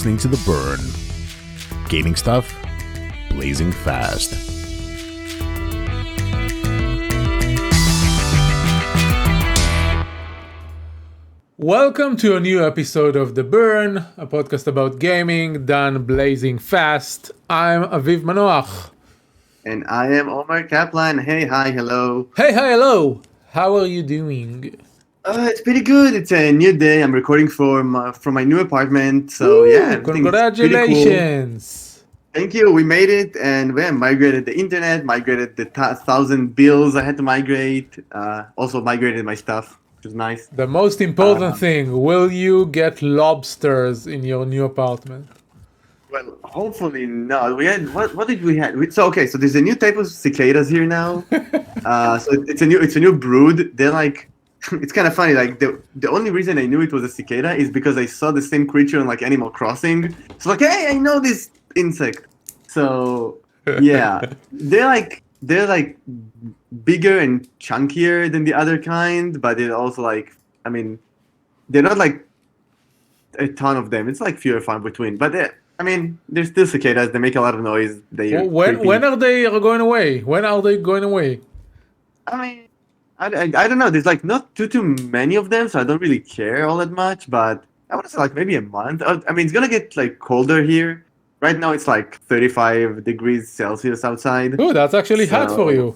listening to The Burn. Gaming stuff, blazing fast. Welcome to a new episode of The Burn, a podcast about gaming done blazing fast. I'm Aviv Manoach. And I am Omer Kaplan. Hey, hi, hello. Hey, hi, hello. How are you doing? It's pretty good. It's a new day. I'm recording from my new apartment. So Woo, yeah, everything's pretty cool. congratulations. Thank you. We made it, and we migrated the internet, migrated the 1,000 bills I had to migrate. Also migrated my stuff, which is nice. The most important thing, will you get lobsters in your new apartment? Well, hopefully not. We had what did we have? So there's a new type of cicadas here now. So it's a new brood. They're like, it's kind of funny. Like the only reason I knew it was a cicada is because I saw the same creature on like Animal Crossing. So like, hey, I know this insect. So yeah, they're like bigger and chunkier than the other kind, but they're also like, I mean, they're not like a ton of them. It's like few and far between, but they're still cicadas. They make a lot of noise. When are they going away? When are they going away? I mean, I don't know. There's like not too many of them, so I don't really care all that much. But I want to say like maybe a month. I mean, it's gonna get like colder here. Right now it's like 35 degrees Celsius outside. Oh, that's actually hot for you.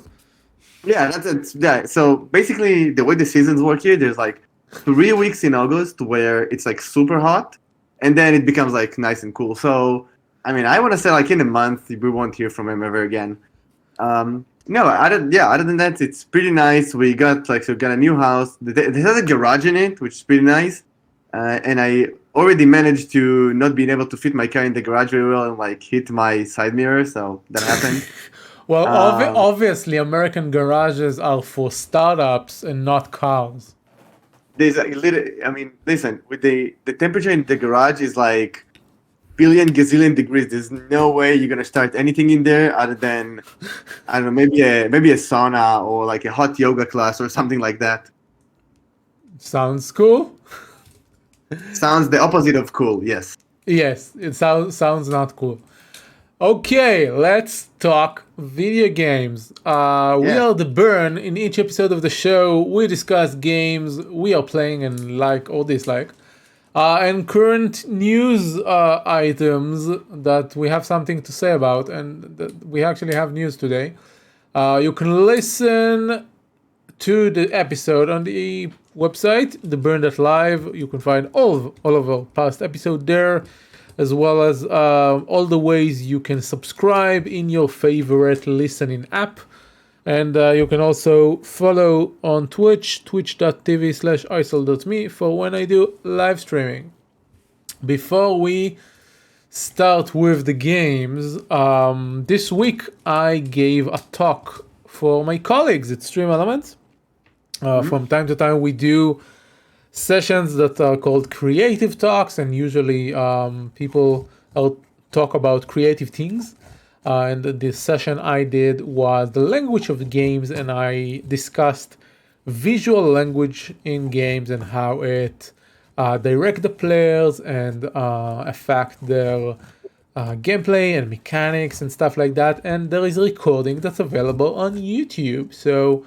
Yeah, yeah. So basically, the way the seasons work here, there's like 3 weeks in August where it's like super hot, and then it becomes like nice and cool. So I mean, I want to say like in a month we won't hear from him ever again. No, other than that, it's pretty nice. We got a new house. It has a garage in it, which is pretty nice. And I already managed to not being able to fit my car in the garage very well and like hit my side mirror, so that happened. Well, obviously, American garages are for startups and not cars. There's listen, with the temperature in the garage is like billion gazillion degrees. There's no way you're gonna start anything in there other than, I don't know, maybe a sauna or like a hot yoga class or something like that. Sounds cool. Sounds the opposite of cool. Yes. Yes, it sounds not cool. Okay, let's talk video games. We are The Burn. In each episode of the show, we discuss games we are playing and like or dislike. And current news items that we have something to say about, and that we actually have news today. You can listen to the episode on the website, theburn.live. You can find all of our past episodes there, as well as all the ways you can subscribe in your favorite listening app. And you can also follow on Twitch, twitch.tv/icel.me for when I do live streaming. Before we start with the games, this week I gave a talk for my colleagues at Stream Elements. From time to time we do sessions that are called creative talks, and usually people talk about creative things. And the session I did was the language of the games, and I discussed visual language in games and how it direct the players and affect their gameplay and mechanics and stuff like that. And there is a recording that's available on YouTube, so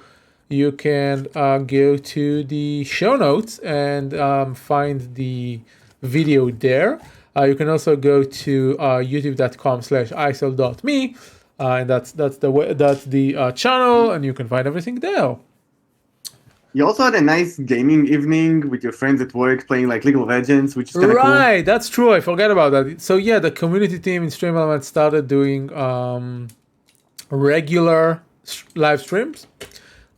you can go to the show notes and find the video there. You can also go to youtube.com/icel.me, and that's the channel, and you can find everything there. You also had a nice gaming evening with your friends at work playing like League of Legends, which is kind of cool. Right, that's true. I forgot about that. So yeah, the community team in Stream Elements started doing regular live streams.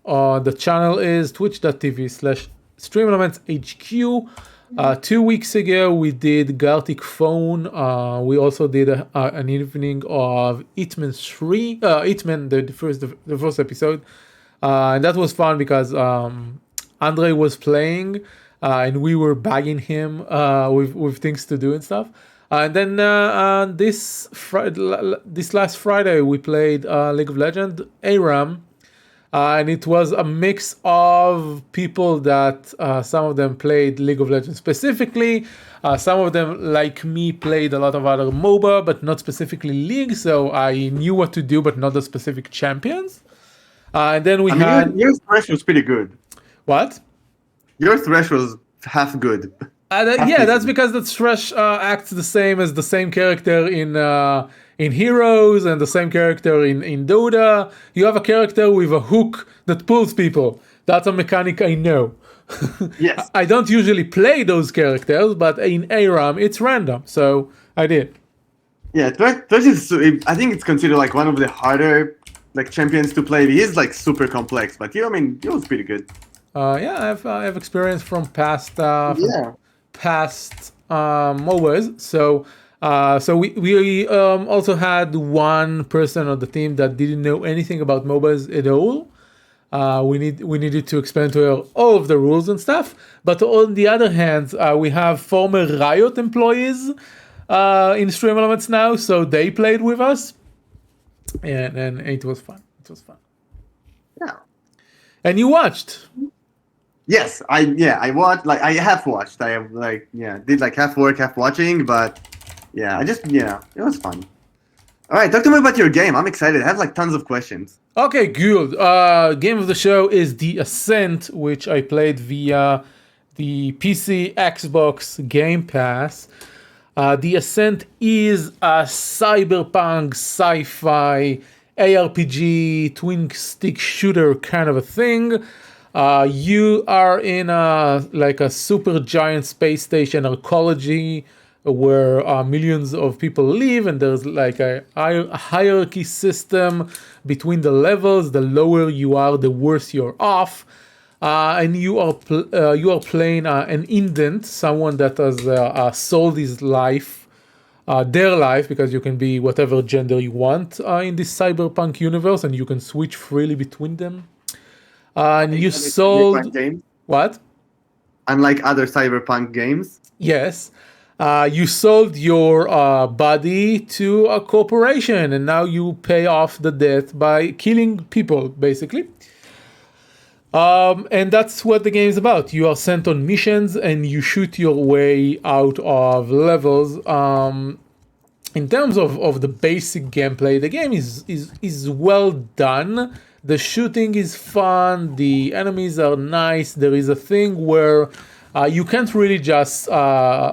The channel is twitch.tv/streamelementshq. 2 weeks ago, we did Gartic Phone. We also did an evening of Hitman 3, Hitman, the first episode. And that was fun because Andre was playing and we were bagging him with things to do and stuff. And then this last Friday, we played League of Legends, ARAM. And it was a mix of people that some of them played League of Legends specifically. Some of them, like me, played a lot of other MOBA, but not specifically League. So I knew what to do, but not the specific champions. And then we had... Your thresh was pretty good. What? Your thresh was half good. Yeah, that's because the thresh acts the same as the same character in Heroes and the same character in Dota. You have a character with a hook that pulls people. That's a mechanic I know. Yes. I don't usually play those characters, but in ARAM it's random, so I did. Yeah, Thresh is. I think it's considered like one of the harder like champions to play. He is like super complex, but he was pretty good. Yeah, I have experience from past Yeah. past MOBAs. So we also had one person on the team that didn't know anything about MOBAs at all. We needed to explain to her all of the rules and stuff. But on the other hand, we have former Riot employees in Stream Elements now, so they played with us, and it was fun. It was fun. Yeah. And you watched. Yes, I watched. Like I have watched. I have did like half work, half watching. But it was fun. All right, talk to me about your game. I'm excited. I have like tons of questions. Okay, good. Game of the show is the Ascent, which I played via the PC, Xbox Game Pass. The Ascent is a cyberpunk, sci-fi, ARPG, twin stick shooter kind of a thing. You are in a super giant space station arcology where millions of people live, and there's like a hierarchy system between the levels. The lower you are, the worse you're off. And you are playing an indent, someone that has sold his life, their life, because you can be whatever gender you want in this cyberpunk universe, and you can switch freely between them. And you sold games? What? Unlike other cyberpunk games. Yes. You sold your body to a corporation, and now you pay off the debt by killing people, basically. And that's what the game is about. You are sent on missions, and you shoot your way out of levels. In terms of the basic gameplay, the game is well done. The shooting is fun. The enemies are nice. There is a thing where you can't really just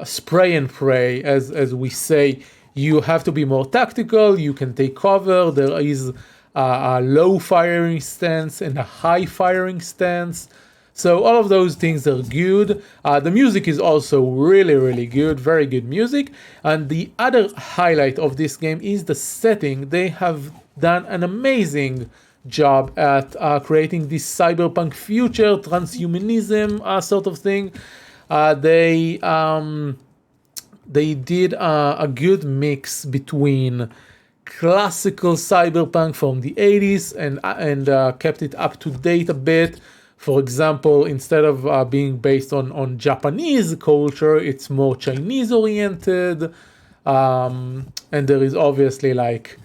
spray and pray, as we say. You have to be more tactical. You can take cover. There is a low firing stance and a high firing stance. So all of those things are good. The music is also really, really good. Very good music. And the other highlight of this game is the setting. They have done an amazing job at creating this cyberpunk future, transhumanism sort of thing. They did a good mix between classical cyberpunk from the 80s and kept it up to date a bit. For example, instead of being based on Japanese culture, it's more Chinese oriented, and there is obviously like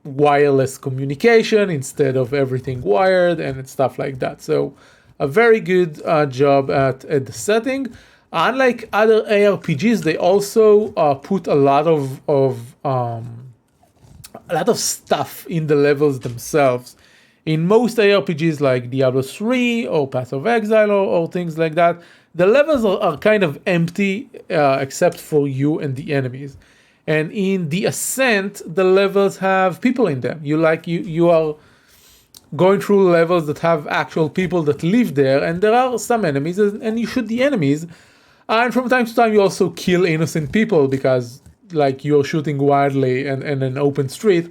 wireless communication instead of everything wired and stuff like that. So a very good job at the setting. Unlike other ARPGs, they also put a lot of stuff in the levels themselves. In most ARPGs like Diablo 3 or Path of Exile or things like that, the levels are kind of empty except for you and the enemies. And in the Ascent, the levels have people in them. You are going through levels that have actual people that live there, and there are some enemies, and you shoot the enemies. And from time to time, you also kill innocent people because, like, you're shooting wildly in an open street.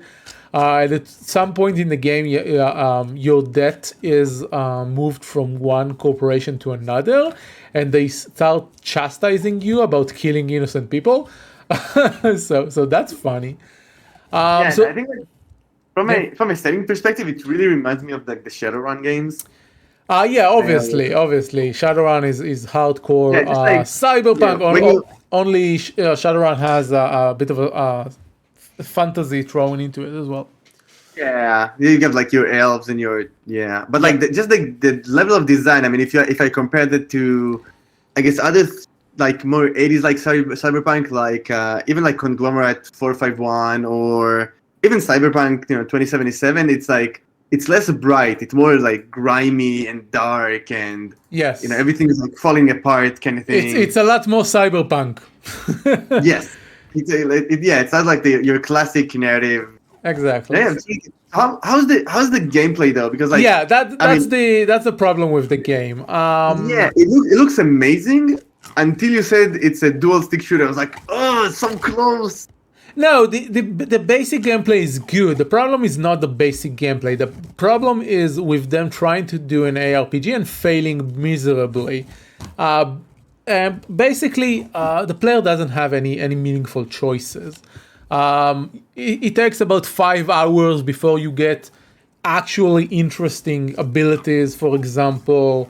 At some point in the game, your debt is moved from one corporation to another, and they start chastising you about killing innocent people. So that's funny. I think from a setting perspective, it really reminds me of like the Shadowrun games. Obviously, Shadowrun is hardcore cyberpunk. Only Shadowrun has a bit of a fantasy thrown into it as well. Yeah, you have like your elves and your but like the level of design. I mean, if I compared it to, I guess other like more 80s like cyberpunk, like even like Conglomerate 451 or even Cyberpunk 2077, it's like it's less bright. It's more like grimy and dark, and Yes. everything is like falling apart kind of thing. It's a lot more cyberpunk. Yes, it's not like your classic narrative. Exactly. Yeah, how's the gameplay though? Because like that's the problem with the game. it looks amazing until you said it's a dual stick shooter. I was like, oh, it's so close. No, the basic gameplay is good. The problem is not the basic gameplay. The problem is with them trying to do an ARPG and failing miserably. And basically, the player doesn't have any meaningful choices. It takes about 5 hours before you get actually interesting abilities. For example,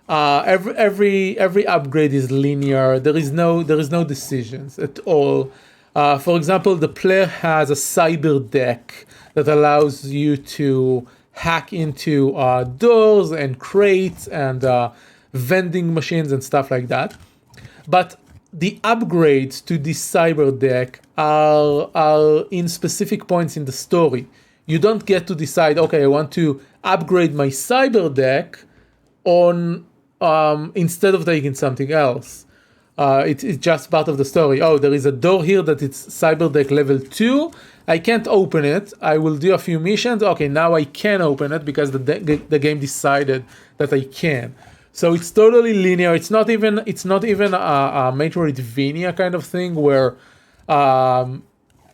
every upgrade is linear. There is no decisions at all. For example, the player has a cyber deck that allows you to hack into doors and crates and vending machines and stuff like that. But the upgrades to this cyber deck are in specific points in the story. You don't get to decide, okay, I want to upgrade my cyber deck on instead of taking something else. It's just part of the story. Oh, there is a door here that it's cyber deck level 2. I can't open it. I will do a few missions. Okay, now I can open it because the game decided that I can. So it's totally linear. It's not even a Metroidvania kind of thing where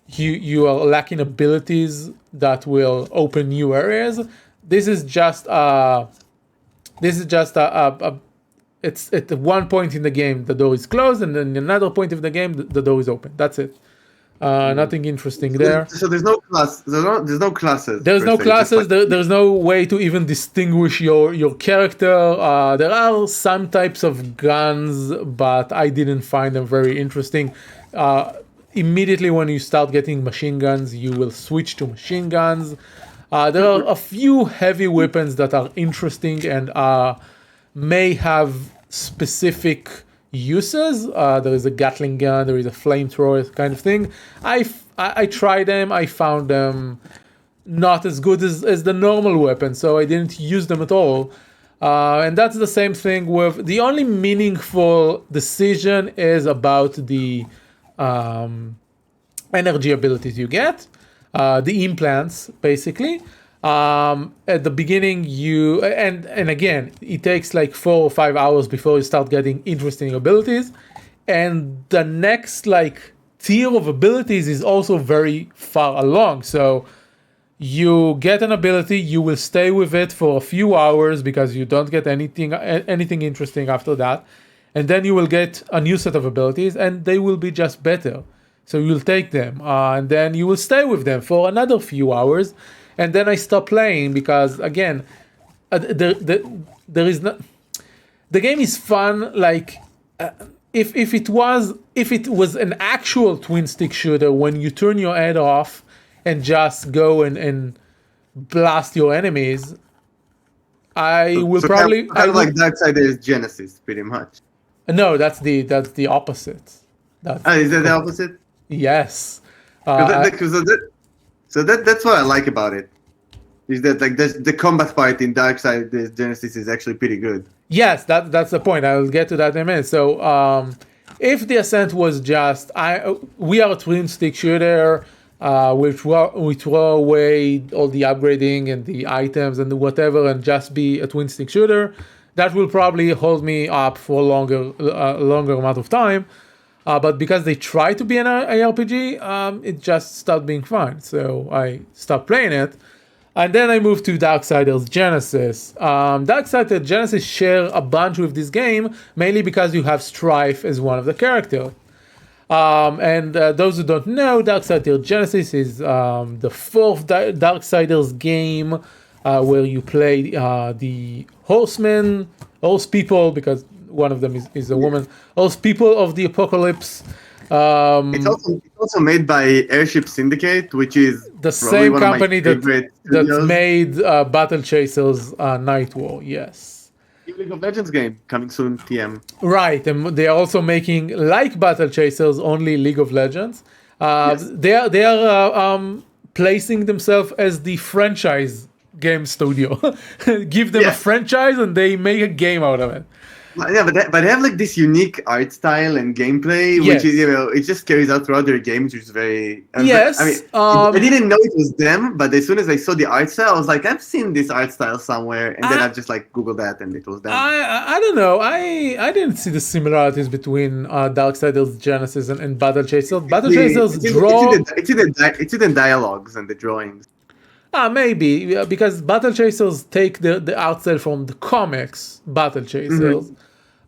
you are lacking abilities that will open new areas. This is just it's at one point in the game the door is closed, and then another point of the game the door is open. That's it. Nothing interesting there. So there's no class. There's no classes. There's no classes. There's no way to even distinguish your character. There are some types of guns, but I didn't find them very interesting. Immediately when you start getting machine guns, you will switch to machine guns. There are a few heavy weapons that are interesting and may have specific uses. There is a Gatling gun, there is a flamethrower kind of thing. I tried them. I found them not as good as the normal weapon, so I didn't use them at all. And that's the same thing with the only meaningful decision is about the energy abilities you get, the implants basically. At the beginning you and again it takes like 4 or 5 hours before you start getting interesting abilities, and the next like tier of abilities is also very far along. So you get an ability, you will stay with it for a few hours because you don't get anything interesting after that, and then you will get a new set of abilities and they will be just better. So you'll take them and then you will stay with them for another few hours. And then I stopped playing because, again, there is not. The game is fun. Like if it was an actual twin stick shooter, when you turn your head off and just go and blast your enemies, I will probably kind of like Darksiders Genesis, pretty much. No, that's the opposite. Is that the opposite? Yes. So that's what I like about it. Is that like the combat part in Darksiders Genesis is actually pretty good. Yes, that's the point. I'll get to that in a minute. So if the Ascent was just we are a twin stick shooter, we throw away all the upgrading and the items and the whatever and just be a twin stick shooter, that will probably hold me up for a longer amount of time. But because they try to be an ARPG, it just stopped being fun. So I stopped playing it. And then I moved to Darksiders Genesis. Darksiders Genesis share a bunch with this game, mainly because you have Strife as one of the characters. And those who don't know, Darksiders Genesis is the fourth Darksiders game where you play the horse people, because one of them is a woman, horse people of the apocalypse. It's also made by Airship Syndicate, which is The probably same one of my company favorite that studios. made Battle Chasers Night War. Yes. New League of Legends game coming soon, TM. Right, and they are also making like Battle Chasers, only League of Legends. Yes. They are placing themselves as the franchise game studio. Give them a Yes. franchise, and they make a game out of it. Yeah, but they have like this unique art style and gameplay, which is, Yes. it just carries out throughout their games, which is very. Yes, I mean, I didn't know it was them, but as soon as I saw the art style, I was like, I've seen this art style somewhere, and then I just like Googled that, and it was them. I don't know. I didn't see the similarities between Darksiders Genesis and Battle Chasers. Battle Chasers draw. It's in the dialogues and the drawings. Maybe because Battle Chasers take the art style from the comics Battle Chasers.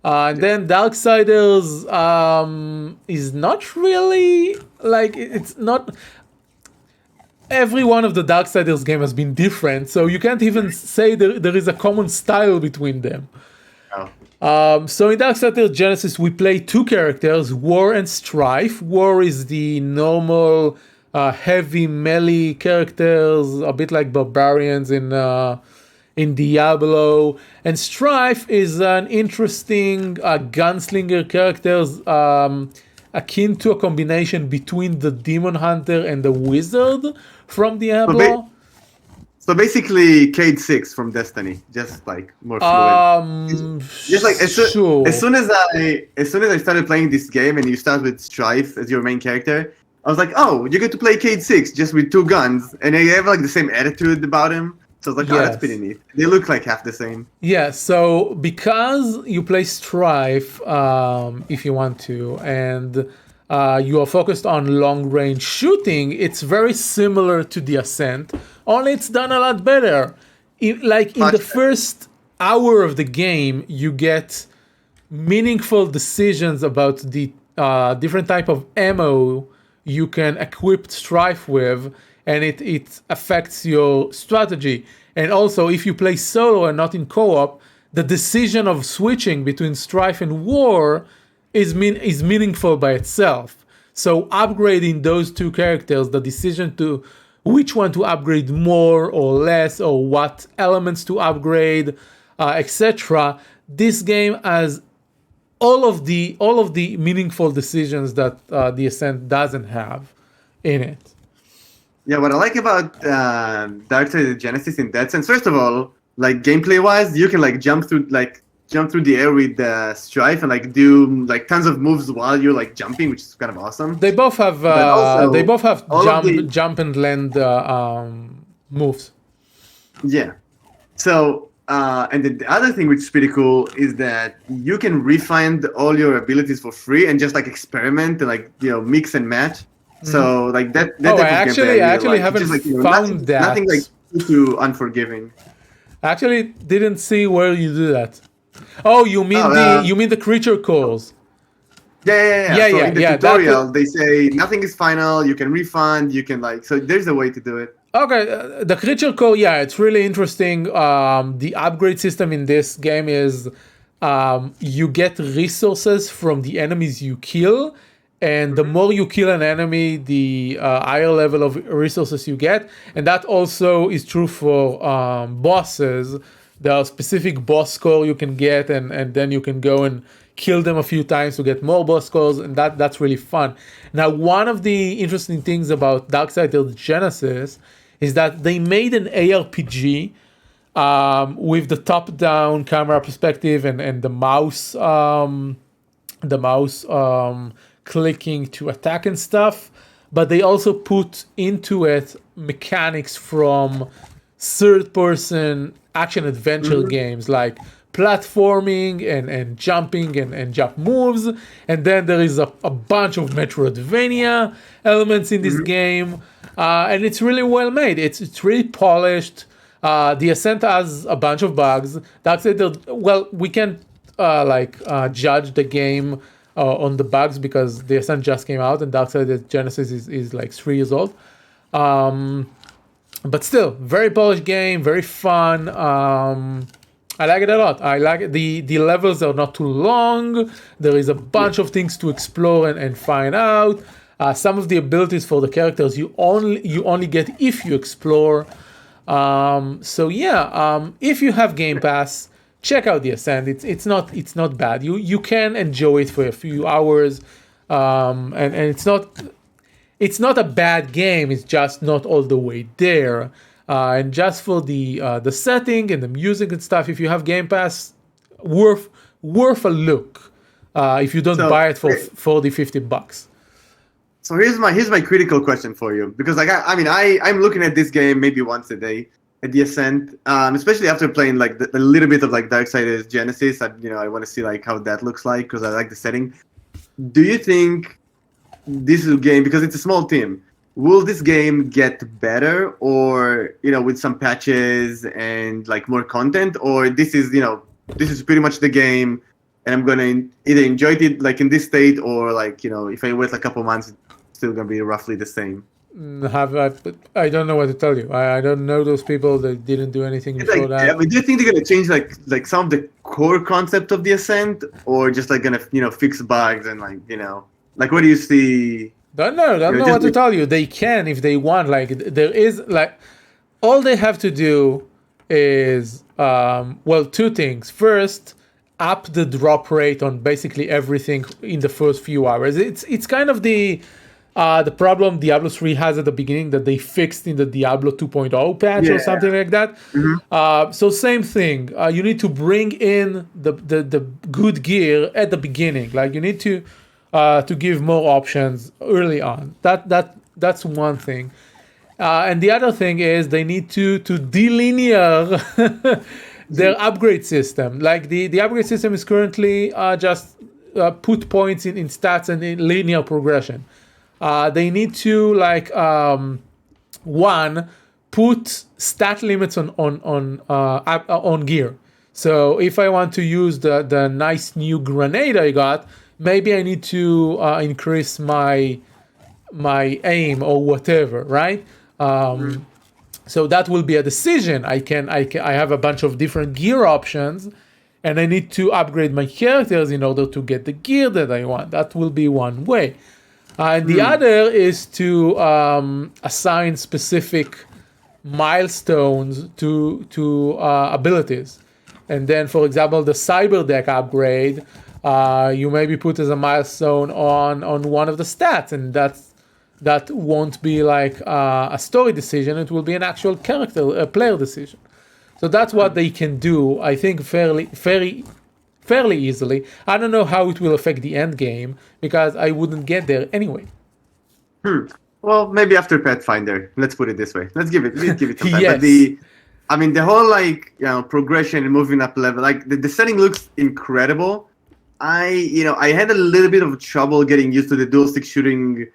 And then Darksiders is not really like it's not. Every one of the Darksiders game has been different, so you can't even say there is a common style between them. Oh. So in Darksiders Genesis, we play two characters, War and Strife. War is the normal heavy melee characters, a bit like barbarians in Diablo, and Strife is an interesting gunslinger characters akin to a combination between the Demon Hunter and the Wizard from Diablo. So basically, Cade 6 from Destiny, just like more fluid. Just like Sure. as soon as I started playing this game, and you start with Strife as your main character, I was like, oh, you get to play Cade 6 just with two guns, and they have like the same attitude about him. So I was like, oh, that's pretty neat. They look like half the same. Yeah, so because you play Strife, if you want to, and you are focused on long-range shooting, it's very similar to the Ascent, only it's done a lot better. In the first hour of the game, you get meaningful decisions about the different type of ammo you can equip Strife with, and it affects your strategy. And also, if you play solo and not in co-op, the decision of switching between Strife and War is meaningful by itself. So upgrading those two characters, the decision to which one to upgrade more or less, or what elements to upgrade, etc. This game has all of the meaningful decisions that the Ascent doesn't have in it. Yeah, what I like about Darksiders Genesis in that sense, first of all, like gameplay wise, you can like jump through the air with Strife and like do like tons of moves while you're like jumping, which is kind of awesome. They both have jump and land moves. Yeah. So and the other thing which is pretty cool is that you can refine all your abilities for free and just like experiment and like mix and match. So like that. I actually haven't found that. Nothing like too unforgiving. I actually didn't see where you do that. Oh, you mean the creature calls? Yeah. So in the tutorial, they say nothing is final. You can refund. You can so there's a way to do it. Okay, the creature call. Yeah, it's really interesting. The upgrade system in this game is you get resources from the enemies you kill. And the more you kill an enemy, the higher level of resources you get. And that also is true for bosses. There are specific boss score you can get, and then you can go and kill them a few times to get more boss scores, and that's really fun. Now, one of the interesting things about Darksiders Genesis is that they made an ARPG with the top-down camera perspective and the mouse clicking to attack and stuff, but they also put into it mechanics from third-person action-adventure games like platforming and jumping and jump moves, and then there is a bunch of Metroidvania elements in this game, and it's really well made. It's really polished. The Ascent has a bunch of bugs. We can't judge the game on the bugs because the Ascent just came out and Darksiders Genesis is like 3 years old. But still, very polished game, very fun. I like it a lot. I like it. The levels are not too long. There is a bunch of things to explore and find out. Some of the abilities for the characters you only get if you explore. If you have Game Pass, check out the Ascent. It's not bad. You can enjoy it for a few hours, and it's not a bad game. It's just not all the way there. And just for the setting and the music and stuff, if you have Game Pass, worth a look. If you don't buy it for $40-50. So here's my critical question for you, because I'm looking at this game maybe once a day at the Ascent, especially after playing like a little bit of like Darksiders Genesis. I want to see like how that looks like because I like the setting. Do you think this game, because it's a small team, will this game get better, or with some patches and like more content, or this is pretty much the game, and I'm gonna either enjoy it like in this state, or like if I wait a couple months, it's still gonna be roughly the same. I don't know what to tell you. I don't know those people that didn't do anything before that. Yeah, but do you think they're gonna change like some of the core concept of the Ascent, or just like gonna fix bugs and like what do you see? Don't know what to tell you. They can if they want. Like there is like all they have to do is two things. First, up the drop rate on basically everything in the first few hours. It's kind of the problem Diablo 3 has at the beginning that they fixed in the Diablo 2.0 patch or something like that. Mm-hmm. So same thing. You need to bring in the good gear at the beginning. Like you need to give more options early on. That's one thing. And the other thing is they need to delinear their upgrade system. Like the upgrade system is currently just put points in stats and in linear progression. They need to put stat limits on gear. So if I want to use the nice new grenade I got, maybe I need to increase my aim or whatever, right? So that will be a decision. I have a bunch of different gear options, and I need to upgrade my characters in order to get the gear that I want. That will be one way. And the other is to assign specific milestones to abilities. And then, for example, the cyber deck upgrade, you maybe put as a milestone on one of the stats, and that won't be like a story decision. It will be an actual player decision. So that's what they can do, I think, fairly easily. I don't know how it will affect the end game because I wouldn't get there anyway. Well, maybe after Pathfinder. Let's put it this way. Let's give it some time. Yes. But the whole progression and moving up level, like the setting looks incredible. I had a little bit of trouble getting used to the dual stick shooting,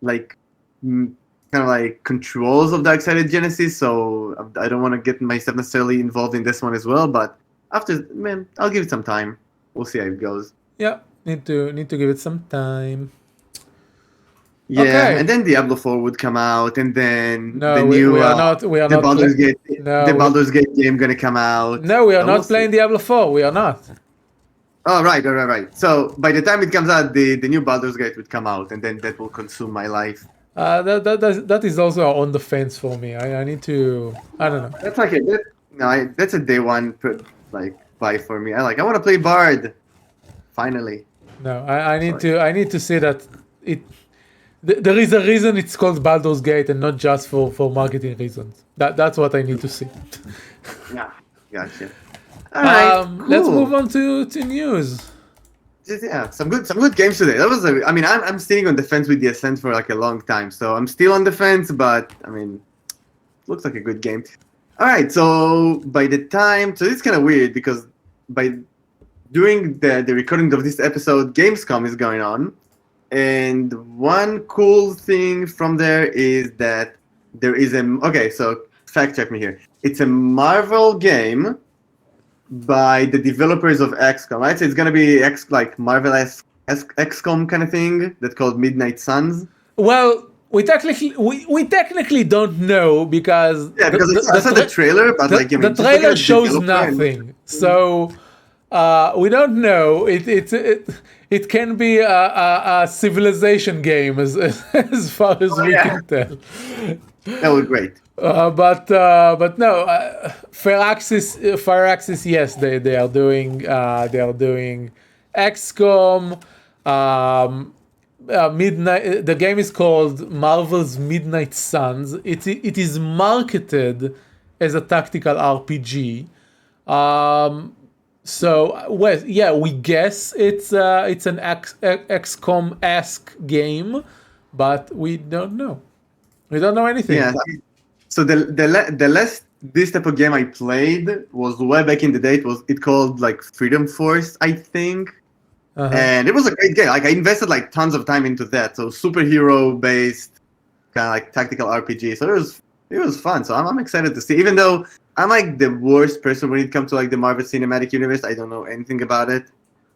like kind of like controls of Darksiders Genesis. So I don't want to get myself necessarily involved in this one as well. But I'll give it some time. We'll see how it goes. Yeah, need to give it some time. Yeah, okay. And then Diablo 4 would come out, and then the Baldur's Gate game gonna come out. No, we are not playing Diablo 4. We are not. Oh, right. So by the time it comes out, the new Baldur's Gate would come out, and then that will consume my life. That is also on the fence for me. I need to. I don't know. That's like that's a day one buy for me. I want to play Bard. Finally. No, I need to say that it. There is a reason it's called Baldur's Gate and not just for marketing reasons. That's what I need to see. Yeah, gotcha. All right, cool. Let's move on to news. Yeah, some good games today. I'm sitting on the fence with the Ascent for like a long time, so I'm still on the fence, but looks like a good game. All right, so it's kind of weird because during the recording of this episode, Gamescom is going on. And one cool thing from there is that there is so fact check me here. It's a Marvel game by the developers of XCOM, right? So it's going to be like Marvel XCOM kind of thing that's called Midnight Suns. Well, we technically don't know because because I saw the trailer, but like, I mean, the just look at trailer the shows developer and- nothing. So we don't know. It can be a civilization game as far as we yeah. can tell. That was great. But no, Firaxis, yes, they are doing XCOM. Midnight. The game is called Marvel's Midnight Suns. It is marketed as a tactical RPG. So well, yeah, we guess it's an XCOM-esque game, but we don't know. We don't know anything. Yeah. So the last this type of game I played was way back in the day. It called like Freedom Force, I think. And it was a great game. Like I invested like tons of time into that. So superhero based kind of like tactical RPG. So it was fun. So I'm excited to see. Even though I'm like the worst person when it comes to like the Marvel Cinematic Universe. I don't know anything about it.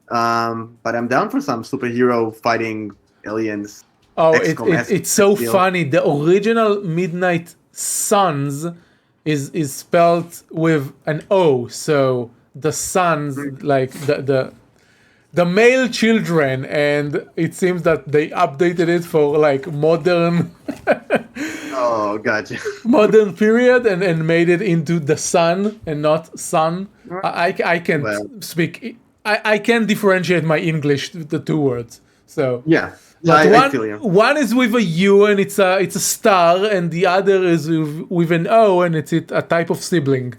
But I'm down for some superhero fighting aliens. Oh, it's so funny. The original Midnight Suns is spelled with an O. So the sons, like the male children, and it seems that they updated it for like modern Oh, gotcha. modern period and made it into the sun and not sun. I can't speak. I can differentiate my English, the two words. So Yeah. but I feel you. one is with a U and it's a star, and the other is with an O and it's a type of sibling.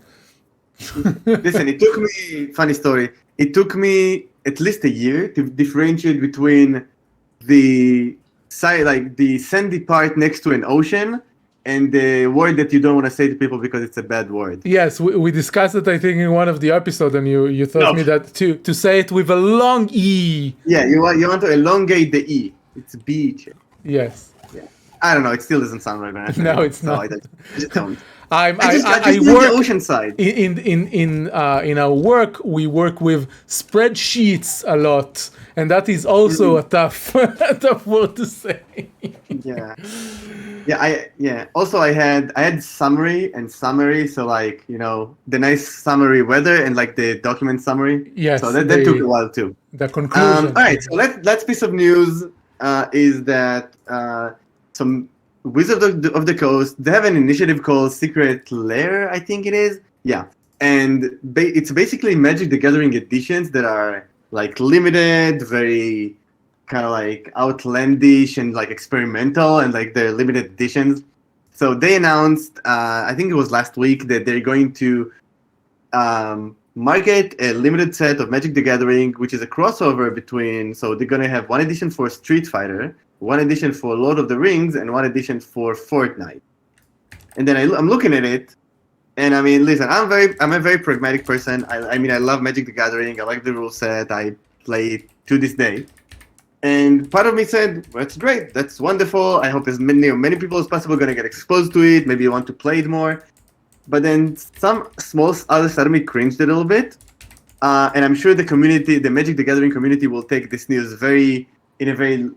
Listen, it took me, funny story, it took me at least a year to differentiate between the sandy part next to an ocean and the word that you don't want to say to people because it's a bad word. Yes, we discussed it, I think, in one of the episodes, and you told me that to say it with a long E. Yeah, you want to elongate the E. It's beach. Yes. Yeah. I don't know. It still doesn't sound right. When I say No, it, it's so not. I just don't. I I work the ocean side. in our work. We work with spreadsheets a lot, and that is also a tough word to say. Yeah. Also, I had summary and summary. So like, you know, the nice summary weather and like the document summary. Yes. So that took a while too. The conclusion. All right. So last piece of news is that some Wizards of the Coast, they have an initiative called Secret Lair, I think it is. Yeah. And it's basically Magic the Gathering editions that are like limited, very kind of like outlandish and like experimental, and like they're limited editions. So they announced, I think it was last week, that they're going to market a limited set of Magic the Gathering, which is a crossover between, so they're going to have one edition for Street Fighter, one edition for Lord of the Rings, and one edition for Fortnite. And then I'm looking at it, and I mean, listen, I'm a very pragmatic person. I mean, I love Magic the Gathering. I like the rule set. I play it to this day. And part of me said, well, that's great. That's wonderful. I hope as many people as possible are going to get exposed to it. Maybe you want to play it more. But then some small other side of me cringed a little bit. And I'm sure the community, the Magic the Gathering community, will take this news in a very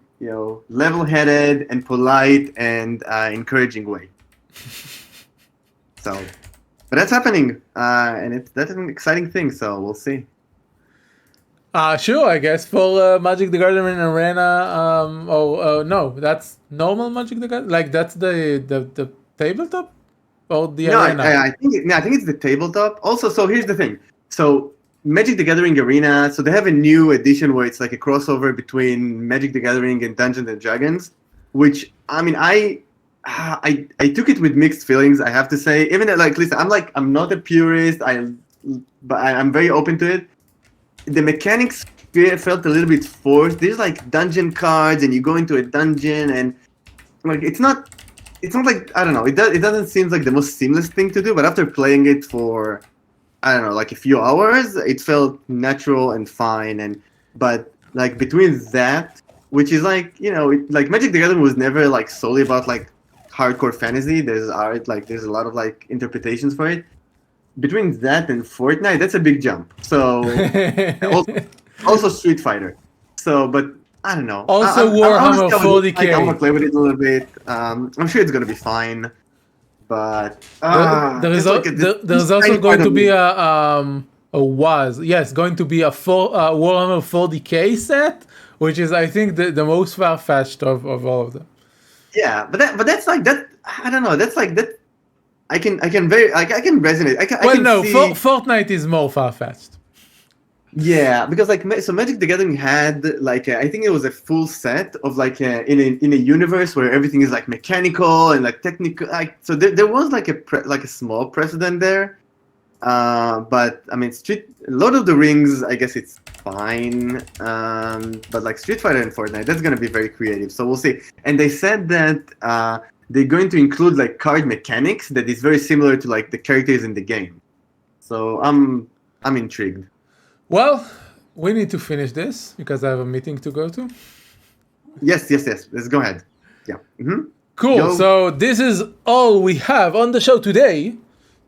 level-headed and polite and encouraging way. So, but that's happening, and that's an exciting thing. So we'll see. Sure, I guess for Magic the Gathering Arena, no, that's normal Magic the Gathering. Like that's the tabletop or the arena. I think it's the tabletop. Also, so here's the thing. So Magic the Gathering Arena, so they have a new edition where it's like a crossover between Magic the Gathering and Dungeons and Dragons, which I mean, I took it with mixed feelings. I have to say, even though, like, listen, I'm not a purist. But I'm very open to it. The mechanics felt a little bit forced. There's like dungeon cards, and you go into a dungeon, and like it's not like, I don't know. It doesn't seem like the most seamless thing to do. But after playing it for, I don't know, like a few hours, it felt natural and fine. But like between that, which is like, like Magic the Gathering was never like solely about like hardcore fantasy. There's art, like there's a lot of like interpretations for it. Between that and Fortnite, that's a big jump. So also Street Fighter. So, but I don't know. Also, Warhammer 40K. I'm gonna play with it a little bit. I'm sure it's gonna be fine, but there's also going to be going to be a Warhammer 40K set, which is I think the most far-fetched of all of them. Yeah, but that's like that. I don't know. That's like that. I can resonate. Fortnite is more far-fetched. Yeah, because like so Magic the Gathering had like I think it was a full set of like in a universe where everything is like mechanical and like technical. Like so there was like a small precedent there, but I mean Lord of the Rings, I guess it's fine, but like Street Fighter and Fortnite, that's gonna be very creative. So we'll see. And they said that they're going to include like card mechanics that is very similar to like the characters in the game. So I'm intrigued. Well, we need to finish this because I have a meeting to go to. Yes. Let's go ahead. Yeah. Mm-hmm. Cool. Go. So this is all we have on the show today.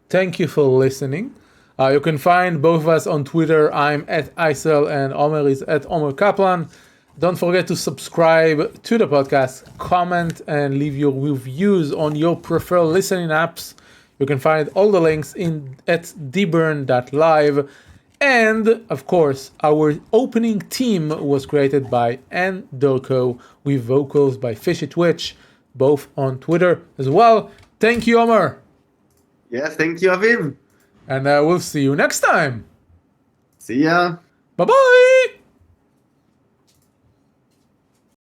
Thank you for listening. You can find both of us on Twitter. I'm at Icel and Omer is at Omer Kaplan. Don't forget to subscribe to the podcast, comment, and leave your reviews on your preferred listening apps. You can find all the links at dburn.live. And, of course, our opening theme was created by Ann Durko with vocals by Fishy Twitch, both on Twitter as well. Thank you, Omer. Yes, thank you, Aviv. And we'll see you next time. See ya. Bye-bye.